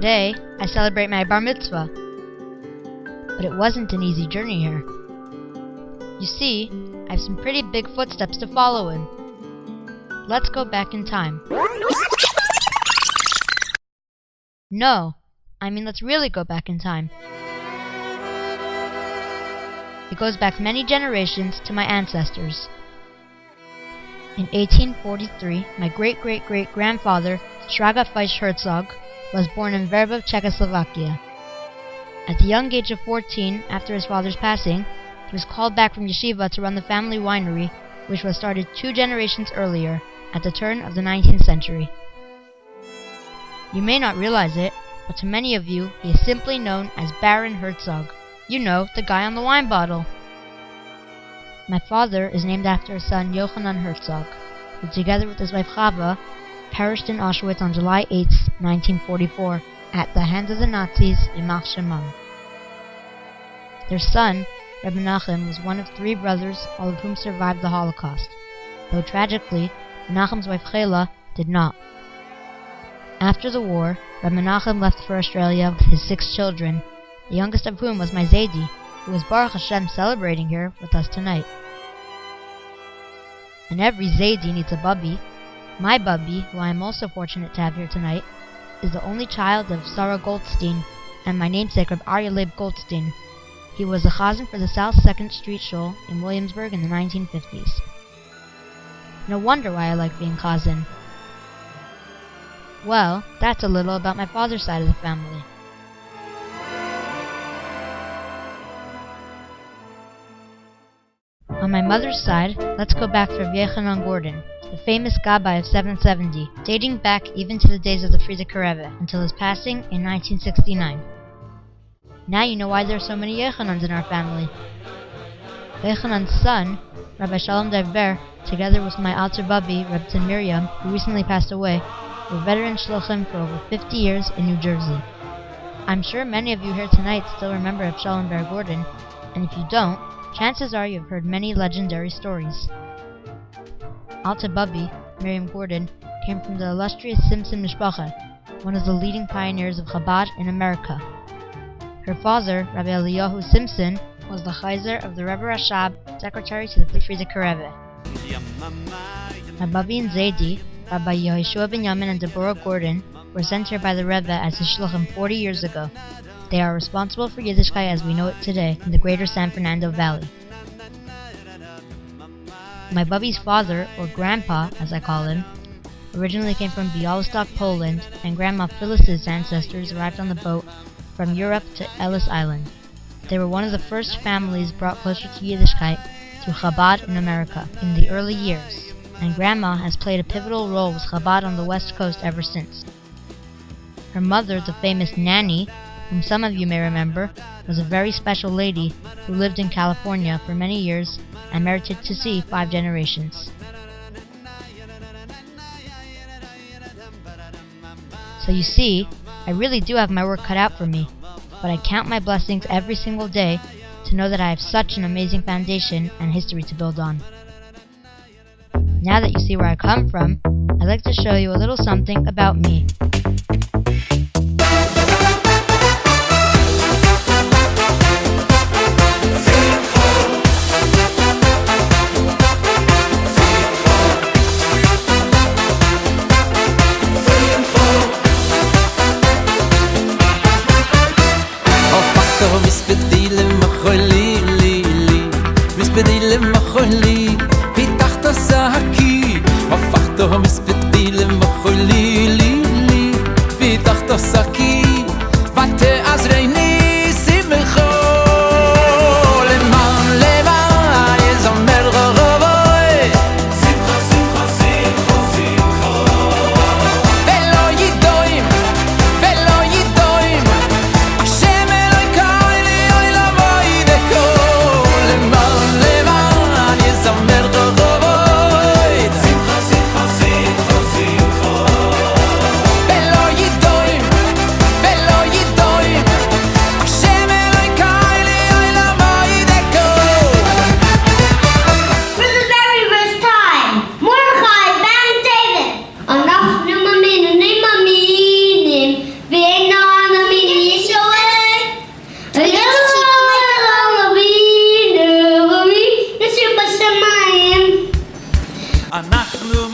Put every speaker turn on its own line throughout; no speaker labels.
Today, I celebrate my bar mitzvah. But it wasn't an easy journey here. You see, I have some pretty big footsteps to follow in. Let's go back in time. No, I mean let's really go back in time. It goes back many generations to my ancestors. In 1843, my great-great-great-grandfather, Shraga Herzog, was born in Verbov, Czechoslovakia. At the young age of 14, after his father's passing, he was called back from yeshiva to run the family winery, which was started 2 generations earlier, at the turn of the 19th century. You may not realize it, but to many of you, he is simply known as Baron Herzog. You know, the guy on the wine bottle. My father is named after his son Yochanan Herzog, who together with his wife Chava, perished in Auschwitz on July 8, 1944, at the hands of the Nazis in Ymach Shemam. Their son, Reb Menachem, was one of 3 brothers, all of whom survived the Holocaust, though tragically, Menachem's wife Chela did not. After the war, Reb Menachem left for Australia with his 6 children, the youngest of whom was my Zaidi, who is Baruch Hashem celebrating here with us tonight. And every Zaidi needs a bubby. My bubby, who I am also fortunate to have here tonight, is the only child of Sarah Goldstein and my namesake Reb Aryeh Leib Goldstein. He was a chazan for the South 2nd Street Shul in Williamsburg in the 1950s. No wonder why I like being chazan. Well, that's a little about my father's side of the family. On my mother's side, let's go back to Rav Yochanan Gordon, the famous Gabbai of 770, dating back even to the days of the Frierdiker Rebbe, until his passing in 1969. Now you know why there are so many Yochanans in our family. Yochanan's son, Rabbi Shalom Darber, together with my alter Bubby, Reb Tzin Miriam, who recently passed away, were veteran shluchim for over 50 years in New Jersey. I'm sure many of you here tonight still remember Reb Shalom Bar Gordon, and if you don't, chances are you've heard many legendary stories. Alta Bubby, Miriam Gordon, came from the illustrious Simpson Mishpacha, one of the leading pioneers of Chabad in America. Her father, Rabbi Eliyahu Simpson, was the Chaizer of the Rebbe Rashab, secretary to the Frierdiker Rebbe. My Bubby and Zaidi, Rabbi Yehoshua Binyamin and Deborah Gordon, were sent here by the Rebbe as his shluchim 40 years ago. They are responsible for Yiddishkeit as we know it today in the greater San Fernando Valley. My Bubby's father, or grandpa as I call him, originally came from Bialystok, Poland, and Grandma Phyllis's ancestors arrived on the boat from Europe to Ellis Island. They were one of the first families brought closer to Yiddishkeit through Chabad in America in the early years, and Grandma has played a pivotal role with Chabad on the West Coast ever since. Her mother, the famous Nanny, whom some of you may remember, was a very special lady who lived in California for many years and merited to see 5 generations. So you see, I really do have my work cut out for me, but I count my blessings every single day to know that I have such an amazing foundation and history to build on. Now that you see where I come from, I'd like to show you a little something about me.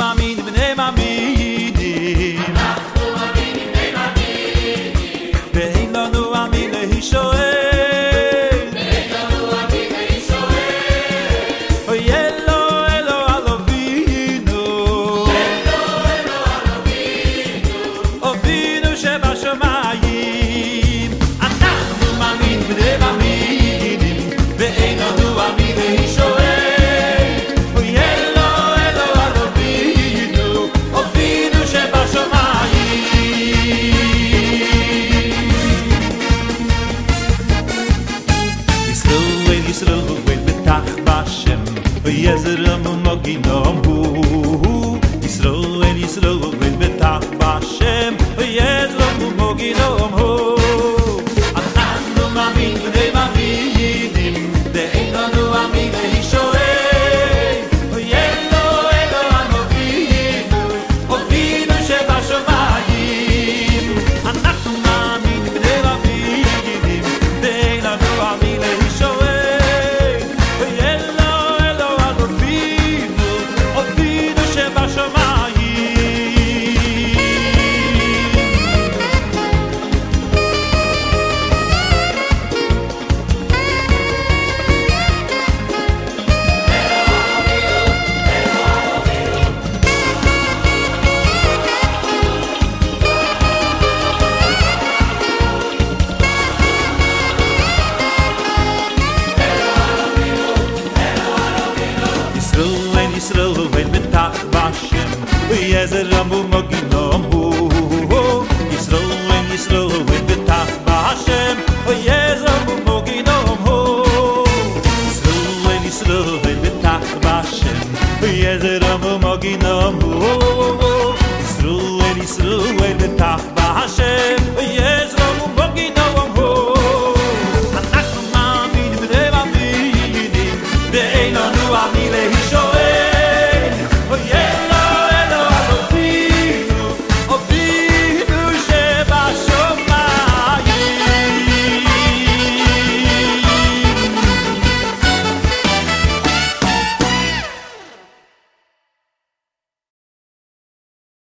מאמינים בני מאמינים ואין לנו עמי להישואל אוי אלו אלו על אבינו אבינו שבשמיים אנחנו מאמינים בני מאמינים ואין לנו עמי להישואל Yezram moginom hu Yisroel Yisroel betach b'Hashem Yezram moginom hu אנחנו מאמינים בני מאמינים ואין לנו עמי להישואל אלו אלו על אבינו אבינו שבשמיים אנחנו מאמינים בני מאמינים ואין לנו עמי להישואל Yisroel betach b'Hashem Yezram moginom hu Yisroel Yisroel betach b'Hashem Yezram moginom hu Yisroel Yisroel betach b'Hashem Yezram moginom hu Yisroel Yisroel betach b'Hashem Yezram